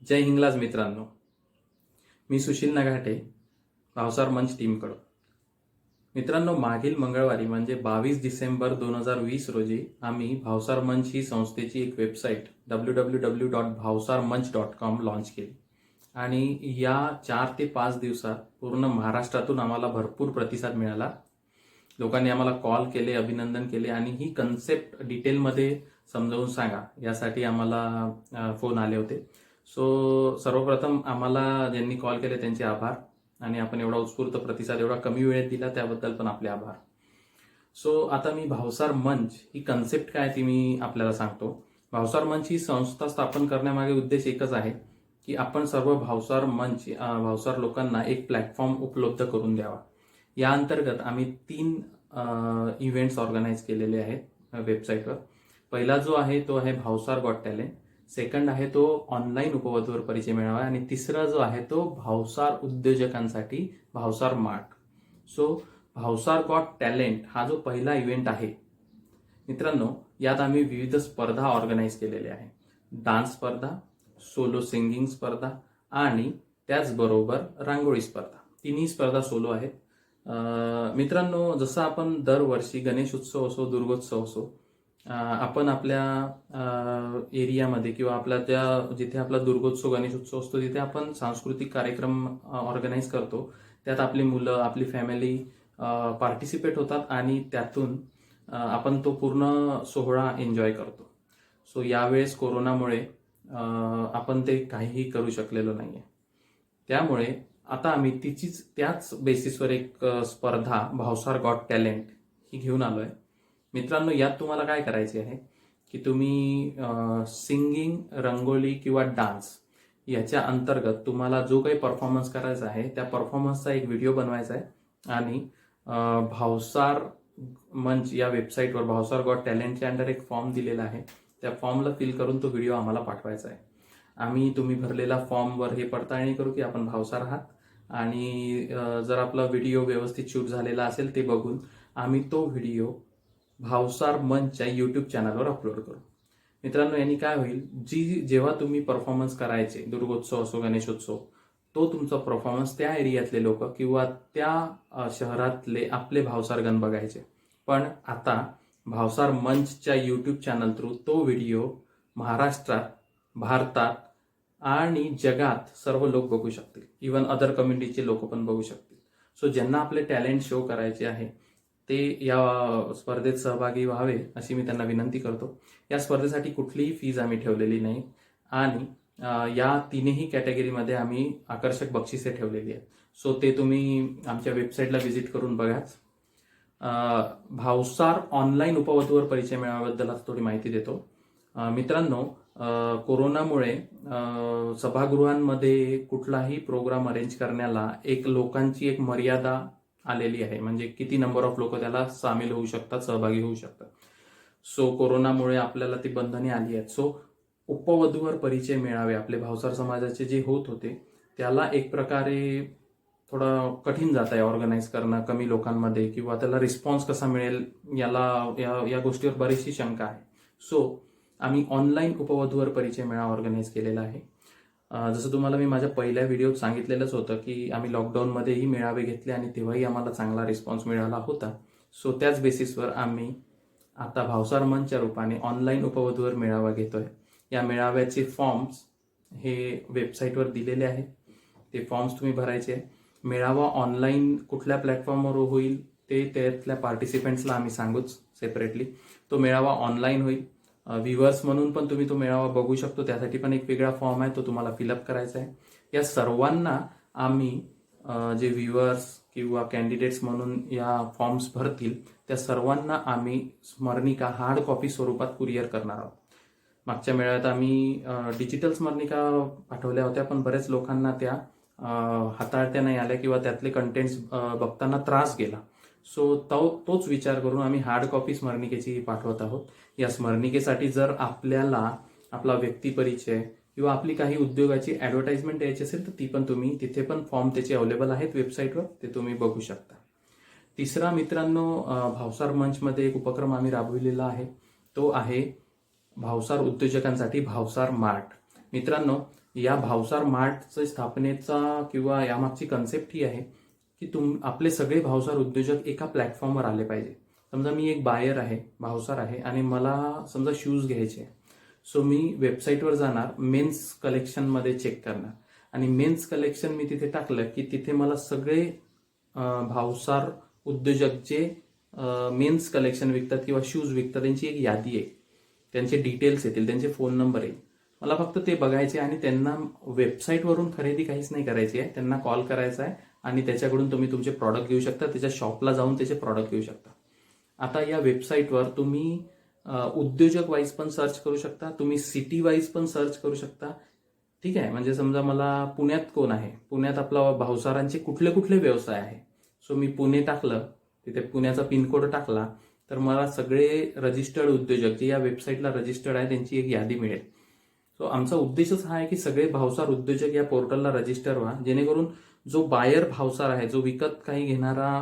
जय हिंगलाज मित्रांनो, मी सुशील नगाटे, भावसार मंच टीमकडून. मित्रांनो, मागील मंगळवारी म्हणजे 22 डिसेंबर 2020 रोजी आम्ही भावसार मंच ही संस्थेची एक वेबसाईट www.bhavsarmanch.com लॉन्च केली आणि या 4 ते 5 दिवसात पूर्ण महाराष्ट्रातून आम्हाला भरपूर प्रतिसाद मिळाला. लोकांनी आम्हाला कॉल केले, अभिनंदन केले आणि ही कन्सेप्ट डिटेलमध्ये समजावून सांगा यासाठी आम्हाला फोन आले होते. सो सर्वप्रथम आम्हाला ज्यांनी कॉल केले त्यांचे आभार आणि आपण एवढा उत्स्फूर्त प्रतिसाद एवढा कमी वेळेत दिला त्याबद्दल पण आपले आभार. सो आता मी भावसार मंच ही कन्सेप्ट काय ती मी आपल्याला सांगतो. भावसार मंच ही संस्था स्थापन करण्यामागे उद्देश एकच आहे की आपण सर्व भावसार मंच भावसार लोकांना एक प्लॅटफॉर्म उपलब्ध करून द्यावा. या अंतर्गत आम्ही 3 इव्हेंट्स ऑर्गनाईज केलेले आहेत वेबसाईटवर. पहिला जो आहे तो आहे भावसार गॉट टॅलेंट, सेकंड आहे तो ऑनलाईन उपवधूवर परिचय मेळावा आणि तिसरा जो आहे तो भावसार उद्योजकांसाठी Bhavsar mart. So Bhavsar got talent हा जो पहिला इव्हेंट आहे मित्रांनो, यात आम्ही विविध स्पर्धा ऑर्गनाईज केलेल्या आहेत. डान्स स्पर्धा, सोलो सिंगिंग स्पर्धा आणि त्याचबरोबर रांगोळी स्पर्धा. तिन्ही स्पर्धा सोलो आहेत. मित्रांनो, जसं आपण दरवर्षी गणेश उत्सव असो, दुर्गोत्सव असो, आपण आपल्या एरियामध्ये किंवा आपल्या त्या जिथे आपला दुर्गोत्सव गणेश उत्सव असतो तिथे आपण सांस्कृतिक कार्यक्रम ऑर्गनाईज करतो. त्यात आपली मुलं, आपली फॅमिली पार्टिसिपेट होतात आणि त्यातून आपण तो पूर्ण सोहळा एन्जॉय करतो. सो यावेळेस कोरोनामुळे आपण ते काहीही करू शकलेलो नाहीये. त्यामुळे आता आम्ही त्याच बेसिसवर एक स्पर्धा भावसार गॉट टॅलेंट ही घेऊन आलोय. मित्रांनो, यात तुम्हाला काय करायचे आहे की तुम्ही सिंगिंग, रंगोली किंवा डान्स याच्या अंतर्गत तुम्हाला जो काही परफॉर्मन्स करायचा आहे त्या परफॉर्मन्सचा एक व्हिडिओ बनवायचा आहे आणि भावसार मंच या वेबसाईटवर भावसार गॉट टॅलेंटच्या अंडर एक फॉर्म दिलेला आहे. त्या फॉर्मला फिल करून तो व्हिडिओ आम्हाला पाठवायचा आहे. आम्ही तुम्ही भरलेला फॉर्मवर हे पडताळणी करू की आपण भावसार आहात आणि जर आपला व्हिडिओ व्यवस्थित शूट झालेला असेल ते बघून आम्ही तो व्हिडिओ भावसार मंचच्या यूट्यूब चॅनलवर अपलोड करू. मित्रांनो, यांनी काय होईल, जेव्हा तुम्ही परफॉर्मन्स करायचे, दुर्गोत्सव असो, गणेशोत्सव, तो तुमचा परफॉर्मन्स त्या एरियातले लोक किंवा त्या शहरातले आपले भावसारगण बघायचे. पण आता भावसार मंचच्या यूट्यूब चॅनल थ्रू तो व्हिडिओ महाराष्ट्रात, भारतात आणि जगात सर्व लोक बघू शकतील. इव्हन अदर कम्युनिटीचे लोक पण बघू शकतील. सो ज्यांना आपले टॅलेंट शो करायचे आहे ते या स्पर्धेत सहभागी व्हावे अशी मी त्यांना विनंती करतो. या स्पर्धेसाठी कुठलीही फीज आम्ही ठेवलेली नाही आणि या तिन्ही कॅटेगरीमध्ये आम्ही आकर्षक बक्षिसे ठेवलेली आहेत. सो ते तुम्ही आमच्या वेबसाईटला व्हिजिट करून बघाच. भावसार ऑनलाईन उपवधूवर परिचय मेळाव्याबद्दल आज थोडी माहिती देतो. मित्रांनो, कोरोनामुळे सभागृहांमध्ये कुठलाही प्रोग्राम अरेंज करण्याला लोकांची एक मर्यादा आलेली आहे. म्हणजे किती नंबर ऑफ लोक त्याला सामील होऊ शकतात, सहभागी होऊ शकतात. सो कोरोनामुळे आपल्याला ती बंधने आली आहेत. सो उपवधूवर परिचय मेळावे आपले भावसार समाजाचे जे होत होते त्याला एक प्रकारे थोडं कठीण जात आहे ऑर्गनाईज करणं कमी लोकांमध्ये, किंवा त्याला रिस्पॉन्स कसा मिळेल या गोष्टीवर बरीचशी शंका आहे. सो आम्ही ऑनलाईन उपवधूवर परिचय मेळावा ऑर्गनाईज केलेला आहे. जसं तुम्हाला मी माझ्या पहिल्या व्हिडिओत सांगितलेलंच होतं की आम्ही लॉकडाऊनमध्येही मेळावे घेतले आणि तेव्हाही आम्हाला चांगला रिस्पॉन्स मिळाला होता. सो त्याच बेसिसवर आम्ही आता भावसार मंचच्या रूपाने ऑनलाईन उपवधूवर मेळावा घेतोय. या मेळाव्याचे फॉर्म्स हे वेबसाईटवर दिलेले आहेत. ते फॉर्म्स तुम्ही भरायचे. मेळावा ऑनलाईन कुठल्या प्लॅटफॉर्मवर होईल ते त्यातल्या पार्टिसिपेंट्सला आम्ही सांगूच सेपरेटली. तो मेळावा ऑनलाईन होईल. व्ह्युअर्स म्हणून पण तुम्ही तो मेळावा बघू शकतो. त्यासाठी पण एक वेगळा फॉर्म आहे, तो तुम्हाला फिलअप करायचा आहे. या सर्वांना आम्ही जे व्ह्युअर्स किंवा कॅन्डिडेट्स म्हणून या फॉर्म्स भरतील त्या सर्वांना आम्ही स्मरणिका हार्ड कॉपी स्वरूपात कुरिअर करणार आहोत. मागच्या मेळाव्यात आम्ही डिजिटल स्मरणिका पाठवल्या होत्या, पण बऱ्याच लोकांना त्या हाताळत्या नाही आल्या किंवा त्यातले कंटेंट्स बघताना त्रास गेला. सो तोच विचार करून आम्ही हार्ड कॉपी स्मरणिकेची पाठवत आहोत. या स्मरणिकेसाठी जर आपल्याला आपला व्यक्तिपरिचय किंवा आपली काही उद्योगाची ॲडव्हर्टाइजमेंट द्यायची असेल तर ती पण तुम्ही तिथे पण फॉर्म त्याचे अवेलेबल आहेत वेबसाईटवर, ते तुम्ही बघू शकता. तिसरा मित्रांनो, भावसार मंचमध्ये एक उपक्रम आम्ही राबविलेला आहे, तो आहे भावसार उद्योजकांसाठी भावसार मार्ट. मित्रांनो, या भावसार मार्टच्या स्थापनेचा किंवा यामागची कन्सेप्ट ही आहे की आपले सगळे भावसार उद्योजक एका प्लॅटफॉर्मवर आले पाहिजे. समजा मी एक बायर आहे, भावसार आहे आणि मला समजा शूज घ्यायचे, सो मी वेबसाईटवर जाणार, मेन्स कलेक्शनमध्ये चेक करणार आणि मेन्स कलेक्शन मी तिथे टाकलं की तिथे मला सगळे भावसार उद्योजक जे मेन्स कलेक्शन विकतात किंवा शूज विकतात त्यांची एक यादी आहे, त्यांचे डिटेल्स येतील, त्यांचे फोन नंबर येईल. मला फक्त ते बघायचे आणि त्यांना वेबसाईटवरून खरेदी काहीच नाही करायची आहे, त्यांना कॉल करायचा आहे आणि त्याच्याकडून तुम्ही तुमचे प्रॉडक्ट घेऊ शकता, त्याच्या शॉपला जाऊन त्याचे प्रॉडक्ट घेऊ शकता. आता या वेबसाईटवर तुम्ही उद्योजक वाईज पण सर्च करू शकता, तुम्ही सिटी वाईज पण सर्च करू शकता. ठीक आहे, म्हणजे समजा मला पुण्यात कोण आहे, पुण्यात आपला भावसारांचे कुठले कुठले व्यवसाय आहे, सो मी पुणे टाकलं, तिथे पुण्याचा पिनकोड टाकला तर मला सगळे रजिस्टर्ड उद्योजक जे या वेबसाईटला रजिस्टर्ड आहे त्यांची एक यादी मिळेल. सो आमचा उद्देशच हा आहे की सगळे भावसार उद्योजक या पोर्टलला रजिस्टर व्हा, जेणेकरून जो बायर भावसार आहे, जो विकत काही घेणारा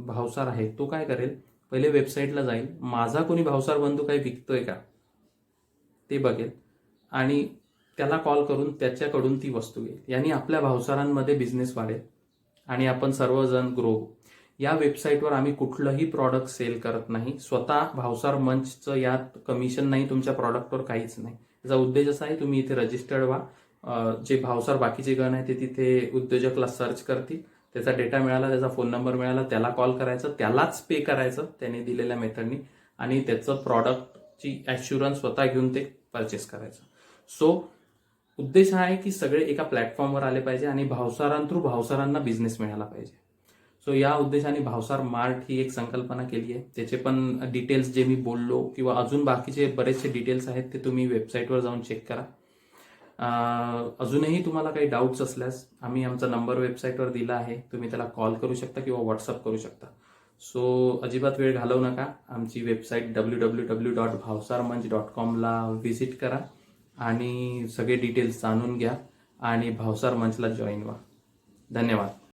भावसार आहे, तो काय करेल, पहिले वेबसाईटला जाईल, माझा कोणी भावसार बंधू काही विकतोय का ते बघेल आणि त्याला कॉल करून त्याच्याकडून ती वस्तू घेईल. यांनी आपल्या भावसारांमध्ये बिझनेस वाढेल आणि आपण सर्वजण ग्रो. या वेबसाईटवर आम्ही कुठलंही प्रॉडक्ट सेल करत नाही, स्वतः भावसार मंचचं यात कमिशन नाही, तुमच्या प्रॉडक्टवर काहीच नाही. त्याचा उद्देश असा आहे तुम्ही इथे रजिस्टर्ड व्हा, जे भावसार बाकीचे गण आहे ते तिथे उद्योजकला सर्च करतील, त्याचा डेटा मिळाला, त्याचा फोन नंबर मिळाला, त्याला कॉल करायचं, त्यालाच पे करायचं त्याने दिलेल्या मेथडनी आणि त्याचं प्रॉडक्टची ॲश्युरन्स स्वतः घेऊन ते परचेस करायचं. सो उद्देश हा आहे की सगळे एका प्लॅटफॉर्मवर आले पाहिजे आणि भावसारांथ्रू भावसारांना बिझनेस मिळाला पाहिजे. सो या उद्देशाने भावसार मार्ट ही एक संकल्पना केली आहे. त्याचे पण डिटेल्स जे मी बोललो किंवा अजून बाकीचे बरेचसे डिटेल्स आहेत ते तुम्ही वेबसाईटवर जाऊन चेक करा. अजूनही तुम्हाला काही डाऊट्स असल्यास आम्ही आमचा नंबर वेबसाईटवर दिला आहे, तुम्ही त्याला कॉल करू शकता किंवा व्हॉट्सअप करू शकता. सो अजिबात वेळ घालवू नका, आमची वेबसाईट www.bhavsarmanch.com ला व्हिजिट करा आणि सगळे डिटेल्स जाणून घ्या आणि भावसार मंचला जॉईन व्हा. धन्यवाद.